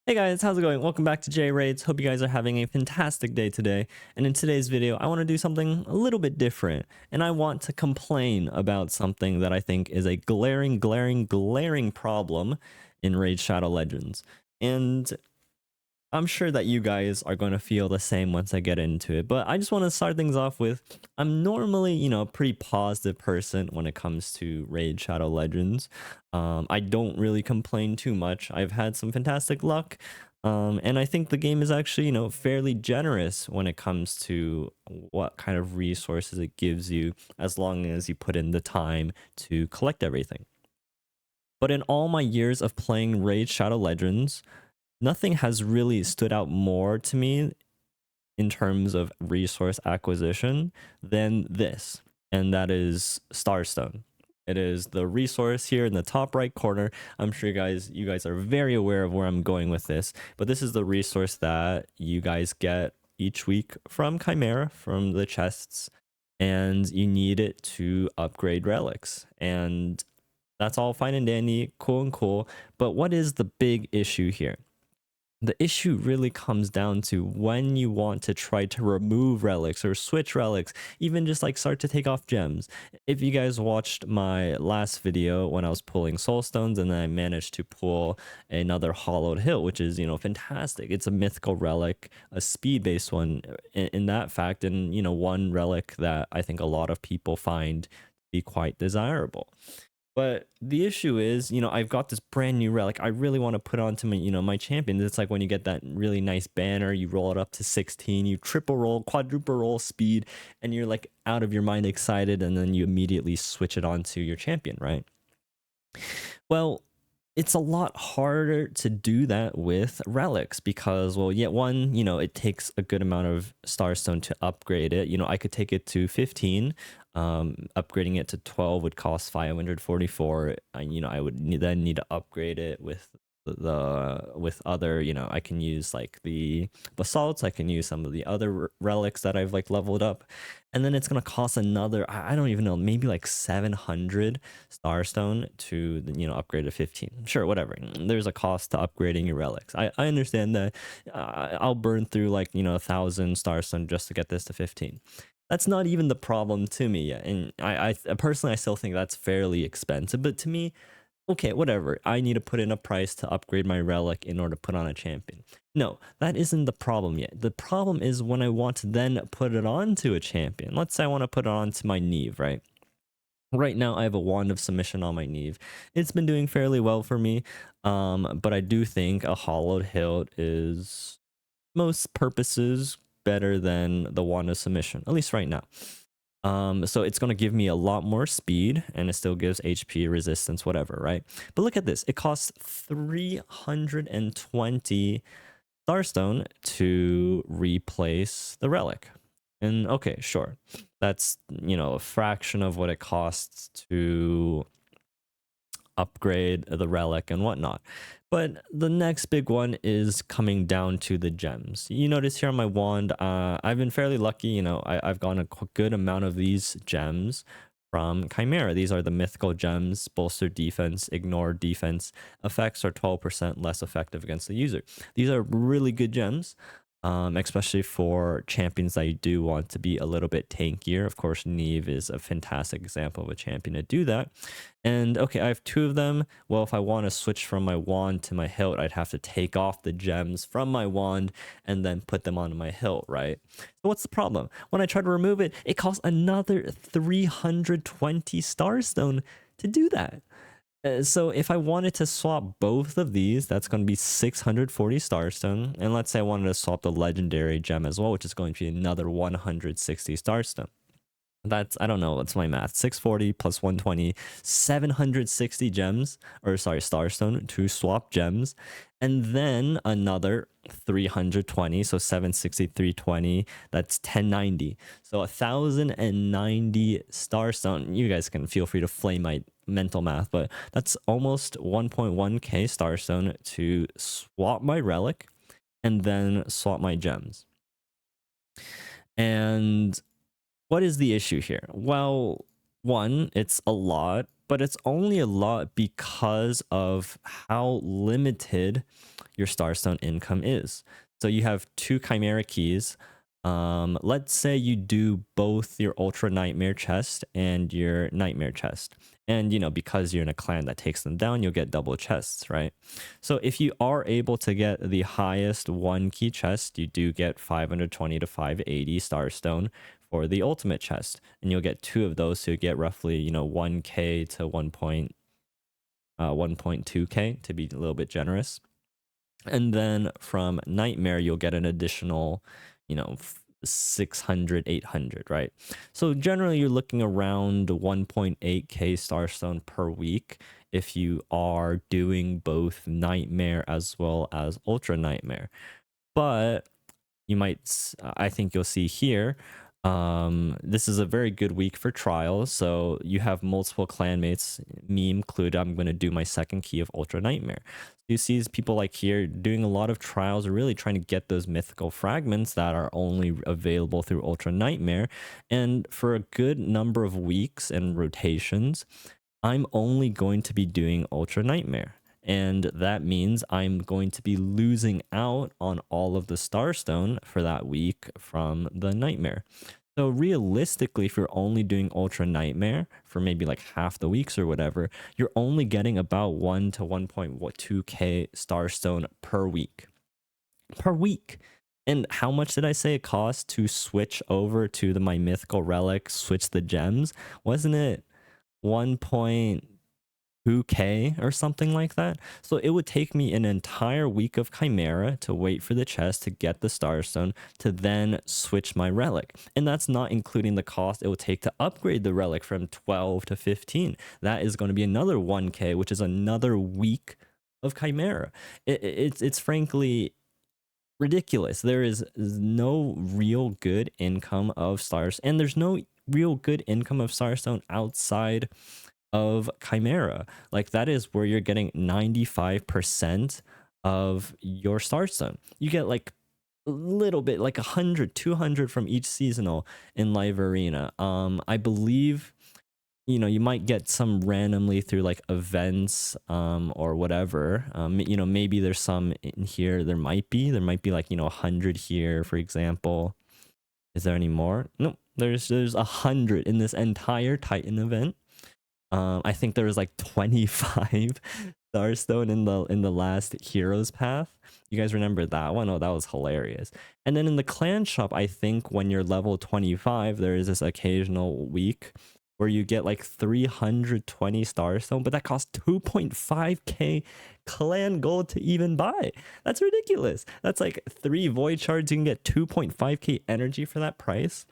Hey guys, how's it going? Welcome back to J Raids. Hope you guys are having a fantastic day today. And in today's video, I want to do something a little bit different. And I want to complain about something that I think is a glaring problem in Raid Shadow Legends. And I'm sure that you guys are going to feel the same once I get into it, but I just want to start things off with, I'm normally, a pretty positive person when it comes to Raid Shadow Legends. I don't really complain too much. I've had some fantastic luck, and I think the game is actually, fairly generous when it comes to what kind of resources it gives you, as long as you put in the time to collect everything. But in all my years of playing Raid Shadow Legends, nothing has really stood out more to me in terms of resource acquisition than this, and that is Starstone. It is the resource here in the top right corner. I'm sure you guys are very aware of where I'm going with this, but this is the resource that you guys get each week from Chimera, from the chests, and you need it to upgrade relics. And that's all fine and dandy, cool and cool, but what is the big issue here? The issue really comes down to when you want to try to remove relics or switch relics, even just like start to take off gems. If you guys watched my last video when I was pulling soul stones and then I managed to pull another hollowed hill, which is, fantastic. It's a mythical relic, a speed based one in that fact, and, one relic that I think a lot of people find to be quite desirable. But the issue is, I've got this brand new relic. I really want to put onto my, my champions. It's like when you get that really nice banner, you roll it up to 16, you triple roll, quadruple roll speed, and you're like out of your mind excited, and then you immediately switch it onto your champion, right? Well, it's a lot harder to do that with relics because, well, yet one, it takes a good amount of Starstone to upgrade it. I could take it to 15. Upgrading it to 12 would cost 544. I would then need to upgrade it with with other, I can use like the basalts, I can use some of the other relics that I've like leveled up, and then it's gonna cost another, I don't even know, maybe like 700 Starstone to, upgrade to 15. Sure, whatever. There's a cost to upgrading your relics. I understand that. I'll burn through like, 1,000 Starstone just to get this to 15. That's not even the problem to me yet. And I personally, I still think that's fairly expensive. But to me, okay, whatever. I need to put in a price to upgrade my relic in order to put on a champion. No, that isn't the problem yet. The problem is when I want to then put it onto a champion. Let's say I want to put it onto my Neve, right? Right now, I have a Wand of Submission on my Neve. It's been doing fairly well for me, but I do think a Hollowed Hilt is most purposes better than the Wand of Submission, at least right now. So it's going to give me a lot more speed, and it still gives HP, resistance, whatever, right? But look at this. It costs 320 Starstone to replace the relic. And okay, sure. That's, a fraction of what it costs to upgrade the relic and whatnot. But the next big one is coming down to the gems. You notice here on my wand, I've been fairly lucky. I've gotten a good amount of these gems from Chimera. These are the mythical gems: bolster defense, ignore defense. Effects are 12% less effective against the user. These are really good gems. Especially for champions that you do want to be a little bit tankier. Of course, Neve is a fantastic example of a champion to do that. And okay, I have two of them. Well, if I want to switch from my wand to my hilt, I'd have to take off the gems from my wand and then put them onto my hilt, right? So what's the problem? When I try to remove it, it costs another 320 Starstone to do that. So if I wanted to swap both of these, that's going to be 640 Starstone. And let's say I wanted to swap the legendary gem as well, which is going to be another 160 Starstone. That's, I don't know, what's my math? 640 plus 120, 760 gems, or sorry, Starstone to swap gems. And then another 320, so 760, 320, that's 1090. So 1090 Starstone. You guys can feel free to flame my mental math, but that's almost 1.1k Starstone to swap my relic and then swap my gems. And what is the issue here? Well, one, it's a lot. but it's only a lot because of how limited your Starstone income is. So you have two Chimera keys. Let's say you do both your Ultra Nightmare chest and your Nightmare chest. And, because you're in a clan that takes them down, you'll get double chests, right? So if you are able to get the highest one key chest, you do get 520 to 580 Starstone for the ultimate chest. And you'll get two of those, so you get roughly, 1k to 1.2k to be a little bit generous. And then from Nightmare, you'll get an additional, 600, 800, right? So generally, you're looking around 1.8k Starstone per week if you are doing both Nightmare as well as Ultra Nightmare. But I think you'll see here, this is a very good week for trials. So you have multiple clanmates, me included. I'm going to do my second key of Ultra Nightmare. So you see people like here doing a lot of trials, really trying to get those mythical fragments that are only available through Ultra Nightmare. And for a good number of weeks and rotations, I'm only going to be doing Ultra Nightmare. And that means I'm going to be losing out on all of the Starstone for that week from the Nightmare. So realistically, if you're only doing Ultra Nightmare for maybe like half the weeks or whatever, you're only getting about 1 to 1.2k Starstone per week. Per week. And how much did I say it cost to switch over to my mythical relic, switch the gems? Wasn't it 1.2k or something like that? So it would take me an entire week of Chimera to wait for the chest to get the Starstone to then switch my relic. And that's not including the cost it would take to upgrade the relic from 12 to 15. That is going to be another 1k, which is another week of Chimera. It's frankly ridiculous. There is no real good income of stars, and there's no real good income of Starstone outside of Chimera. Like, that is where you're getting 95% of your Starstone. You get like a little bit, like 100, 200 from each seasonal in Live Arena. I believe, you might get some randomly through like events or whatever. Maybe there's some in here. There might be like, 100 here, for example. Is there any more? Nope. There's 100 in this entire Titan event. I think there was like 25 Starstone in the last Heroes Path. You guys remember that one? Oh, that was hilarious. And then in the clan shop, I think when you're level 25, there is this occasional week where you get like 320 Starstone, but that costs 2.5k clan gold to even buy. That's ridiculous. That's like 3 void shards. You can get 2.5k energy for that price.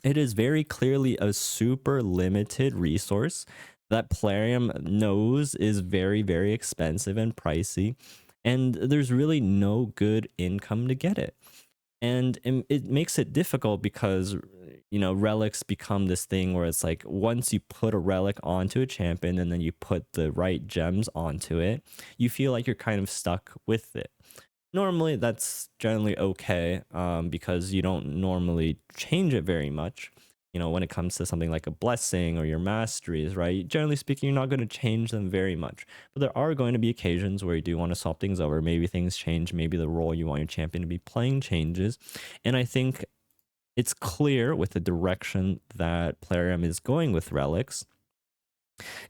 It is very clearly a super limited resource that PLARIUM knows is very, very expensive and pricey, and there's really no good income to get it. And it makes it difficult because, relics become this thing where it's like, once you put a relic onto a champion and then you put the right gems onto it, you feel like you're kind of stuck with it. Normally that's generally okay, because you don't normally change it very much. When it comes to something like a blessing or your masteries, right? Generally speaking, you're not going to change them very much. But there are going to be occasions where you do want to swap things over. Maybe things change. Maybe the role you want your champion to be playing changes. And I think it's clear with the direction that PLARIUM is going with relics,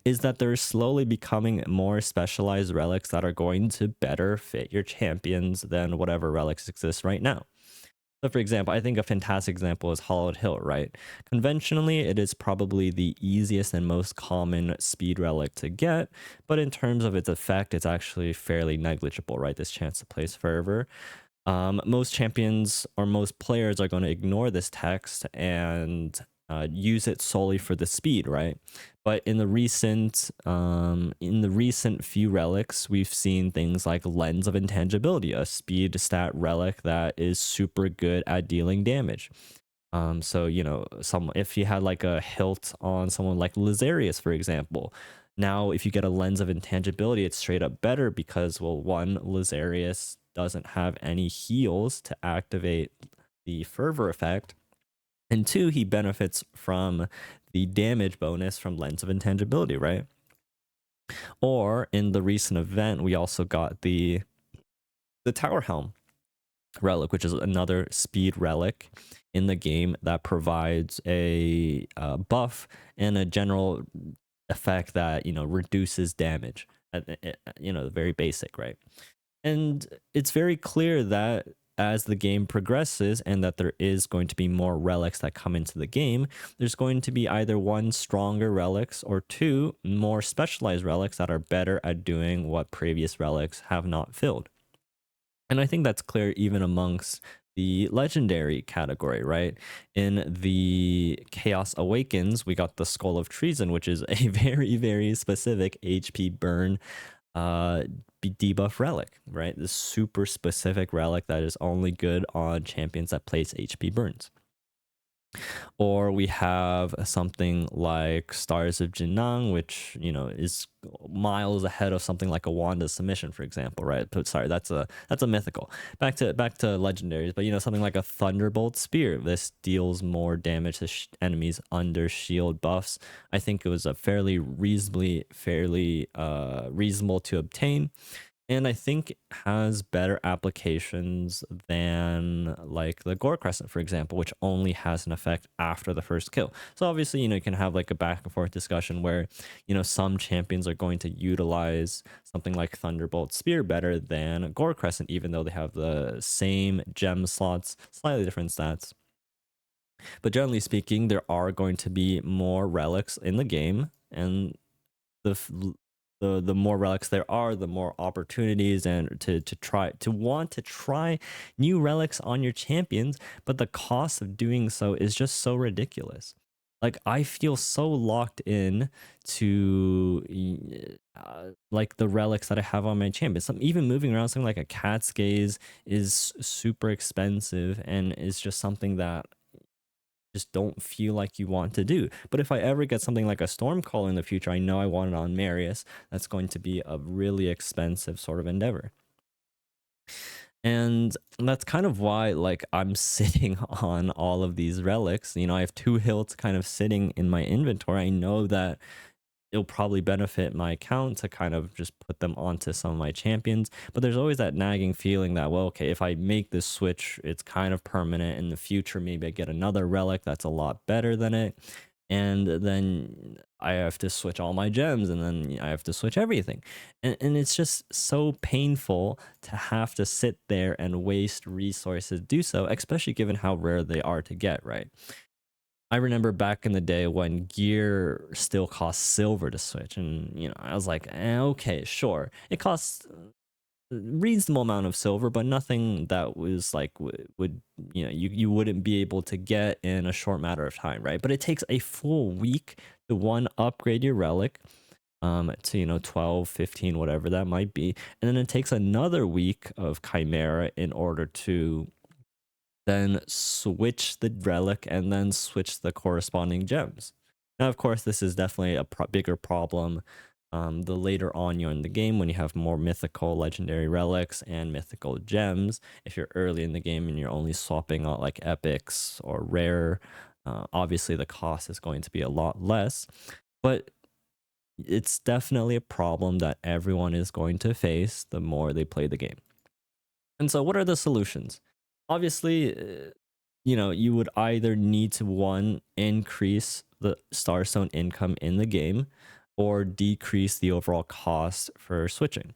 is that they're slowly becoming more specialized relics that are going to better fit your champions than whatever relics exist right now. So for example, I think a fantastic example is Hollowed Hill, right? Conventionally, it is probably the easiest and most common speed relic to get, but in terms of its effect, it's actually fairly negligible, right? This chance to place Fervor. Most champions or most players are going to ignore this text and use it solely for the speed, right? But in the recent few relics, we've seen things like Lens of Intangibility, a speed stat relic that is super good at dealing damage. So if you had like a hilt on someone like Lazarius, for example, now if you get a Lens of Intangibility, it's straight up better because, well, one, Lazarius doesn't have any heals to activate the Fervor effect, and two, he benefits from the damage bonus from Lens of Intangibility, right? Or in the recent event, we also got the Tower Helm relic, which is another speed relic in the game that provides a buff and a general effect that reduces damage. Very basic, right? And it's very clear that as the game progresses and that there is going to be more relics that come into the game, there's going to be either one, stronger relics, or two, more specialized relics that are better at doing what previous relics have not filled. And I think that's clear even amongst the legendary category, right? In the Chaos Awakens, we got the Skull of Treason, which is a very, very specific HP burn debuff relic, right? This super specific relic that is only good on champions that place HP burns. Or we have something like Stars of Jinnang, which is miles ahead of something like a Wanda submission, for example, right? But sorry, that's a mythical. Back to legendaries, but something like a Thunderbolt Spear. This deals more damage to enemies under shield buffs. I think it was a fairly reasonable to obtain, and I think has better applications than like the Gore Crescent, for example, which only has an effect after the first kill. So obviously, you can have like a back and forth discussion where, some champions are going to utilize something like Thunderbolt Spear better than Gore Crescent, even though they have the same gem slots, slightly different stats. But generally speaking, there are going to be more relics in the game, and the more relics there are, the more opportunities and to want to try new relics on your champions, but the cost of doing so is just so ridiculous. Like, I feel so locked in to like the relics that I have on my champions. Even moving around something like a Cat's Gaze is super expensive and is just something that just don't feel like you want to do. But if I ever get something like a Stormcaller in the future, I know I want it on Marius. That's going to be a really expensive sort of endeavor. And that's kind of why, like, I'm sitting on all of these relics. I have 2 hilts kind of sitting in my inventory. I know that it'll probably benefit my account to kind of just put them onto some of my champions, but there's always that nagging feeling that, well, okay, if I make this switch, it's kind of permanent. In the future, maybe I get another relic that's a lot better than it, and then I have to switch all my gems, and then I have to switch everything, and it's just so painful to have to sit there and waste resources to do so, especially given how rare they are to get, right? I remember back in the day when gear still cost silver to switch, and I was like, okay, sure, it costs a reasonable amount of silver, but nothing that was like would you wouldn't be able to get in a short matter of time, right? But it takes a full week to upgrade your relic to 12, 15, whatever that might be, and then it takes another week of Chimera in order to then switch the relic and then switch the corresponding gems. Now, of course, this is definitely a bigger problem the later on you're in the game, when you have more mythical legendary relics and mythical gems. If you're early in the game and you're only swapping out like epics or rare, obviously the cost is going to be a lot less. But it's definitely a problem that everyone is going to face the more they play the game. And so, what are the solutions? Obviously, you would either need to, one, increase the Starstone income in the game, or decrease the overall cost for switching.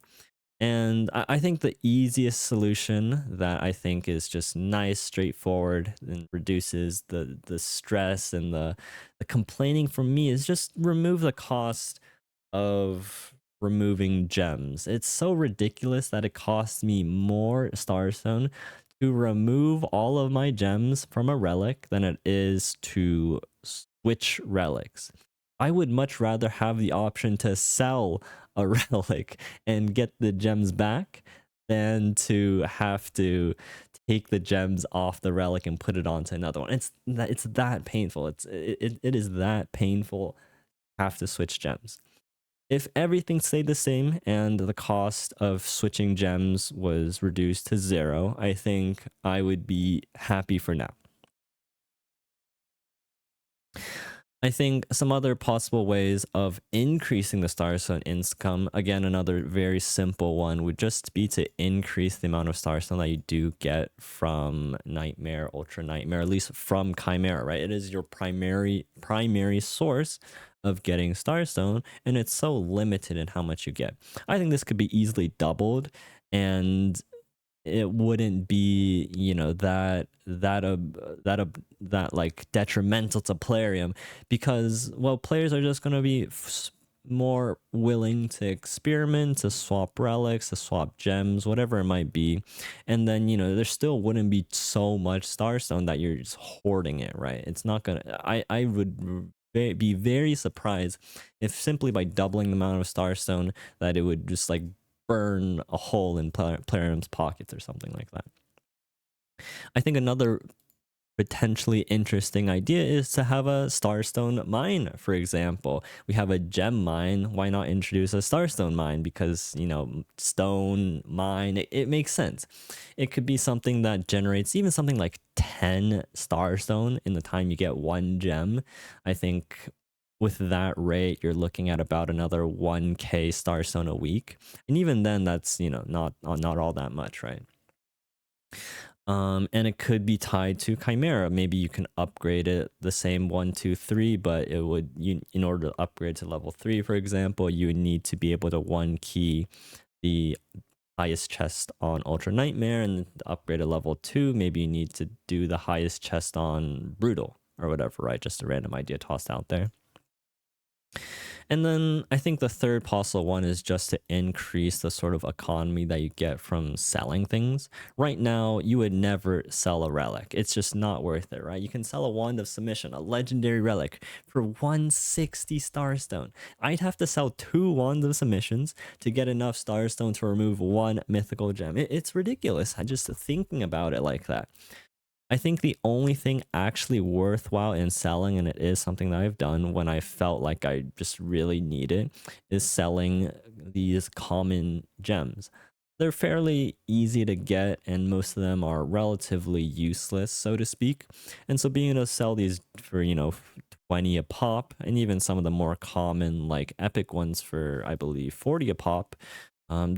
And I think the easiest solution that I think is just nice, straightforward, and reduces the stress and the complaining from me is just remove the cost of removing gems. It's so ridiculous that it costs me more Starstone to remove all of my gems from a relic than it is to switch relics. I would much rather have the option to sell a relic and get the gems back than to have to take the gems off the relic and put it onto another one. It's that painful. It is that painful to have to switch gems. If everything stayed the same and the cost of switching gems was reduced to 0, I think I would be happy for now. I think some other possible ways of increasing the Starstone income, again, another very simple one would just be to increase the amount of Starstone that you do get from Nightmare, Ultra Nightmare, at least from Chimera, right? It is your primary source of getting Starstone, and it's so limited in how much you get. I think this could be easily doubled, and it wouldn't be, you know, that like detrimental to Plarium, because, well, players are just going to be more willing to experiment, to swap relics, to swap gems, whatever it might be. And then, you know, there still wouldn't be so much Starstone that you're just hoarding it, right? It's not gonna, I would be very surprised if simply by doubling the amount of Starstone that it would just like burn a hole in Plarium's pockets or something like that. I think another potentially interesting idea is to have a Starstone mine, for example. We have a gem mine. Why not introduce a Starstone mine? Because, you know, stone mine, it makes sense. It could be something that generates even something like 10 Starstone in the time you get one gem. I think with that rate, you're looking at about another 1k Starstone a week. And even then, that's, you know, not all that much, right? And it could be tied to Chimera. Maybe you can upgrade it the same 1, 2, 3, but it would, in order to upgrade to level 3, for example, you would need to be able to 1 key the highest chest on Ultra Nightmare, and to upgrade to level 2, maybe you need to do the highest chest on Brutal or whatever, right? Just a random idea tossed out there. And then I think the third possible one is just to increase the sort of economy that you get from selling things. Right now, you would never sell a relic. It's just not worth it, right? You can sell a Wand of Submission, a legendary relic, for 160 Starstone. I'd have to sell 2 Wands of Submissions to get enough Starstone to remove 1 mythical gem. It's ridiculous. I just thinking about it like that. I think the only thing actually worthwhile in selling, and it is something that I've done when I felt like I just really need it, is selling these common gems. They're fairly easy to get, and most of them are relatively useless, so to speak. And so being able to sell these for, you know, 20 a pop, and even some of the more common, like epic ones for, I believe, 40 a pop,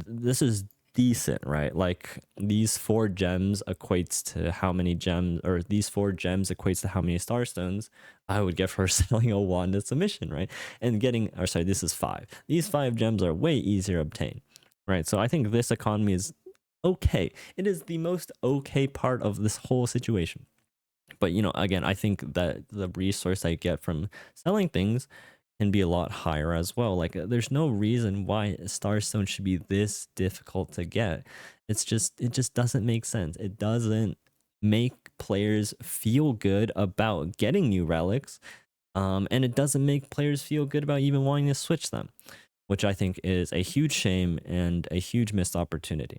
this is decent, right? Like these 4 gems equates to how many gems, or these 4 gems equates to how many Starstones I would get for selling a Wand of Submission, right? And getting, or sorry, this is 5. These 5 gems are way easier to obtain, right? So I think this economy is okay. It is the most okay part of this whole situation. But, you know, again, I think that the resource I get from selling things can be a lot higher as well. Like there's no reason why Starstone should be this difficult to get. It just doesn't make sense. It doesn't make players feel good about getting new relics. And it doesn't make players feel good about even wanting to switch them, which I think is a huge shame and a huge missed opportunity.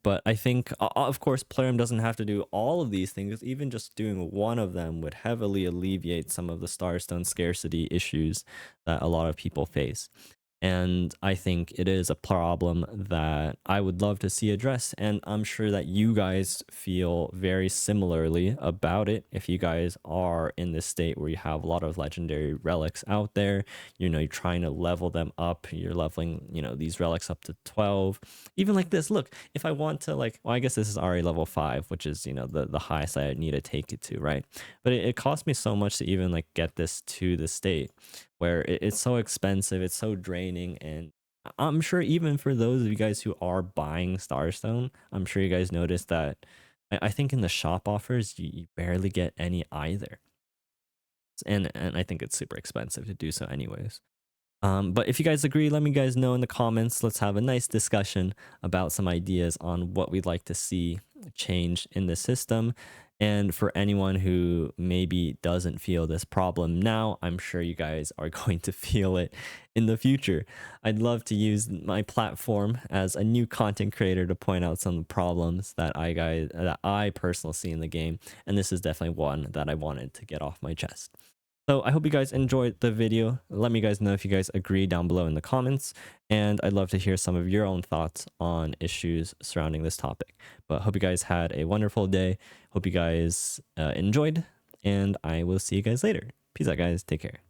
But I think, of course, Plarium doesn't have to do all of these things. Even just doing one of them would heavily alleviate some of the Starstone scarcity issues that a lot of people face. And I think it is a problem that I would love to see addressed. And I'm sure that you guys feel very similarly about it. If you guys are in this state where you have a lot of legendary relics out there, you know, you're trying to level them up, you're leveling, you know, these relics up to 12. Even like this, look, if I want to, like, well, I guess this is already level 5, which is, you know, the highest I need to take it to, right? But it cost me so much to even like get this to the state where it's so expensive, it's so draining. And I'm sure even for those of you guys who are buying Starstone, I'm sure you guys noticed that I think in the shop offers, you barely get any either. And I think it's super expensive to do so anyways. But if you guys agree, let me guys know in the comments. Let's have a nice discussion about some ideas on what we'd like to see change in the system. And for anyone who maybe doesn't feel this problem now, I'm sure you guys are going to feel it in the future. I'd love to use my platform as a new content creator to point out some problems that I personally see in the game. And this is definitely one that I wanted to get off my chest. So I hope you guys enjoyed the video. Let me guys know if you guys agree down below in the comments. And I'd love to hear some of your own thoughts on issues surrounding this topic. But hope you guys had a wonderful day. Hope you guys enjoyed. And I will see you guys later. Peace out, guys. Take care.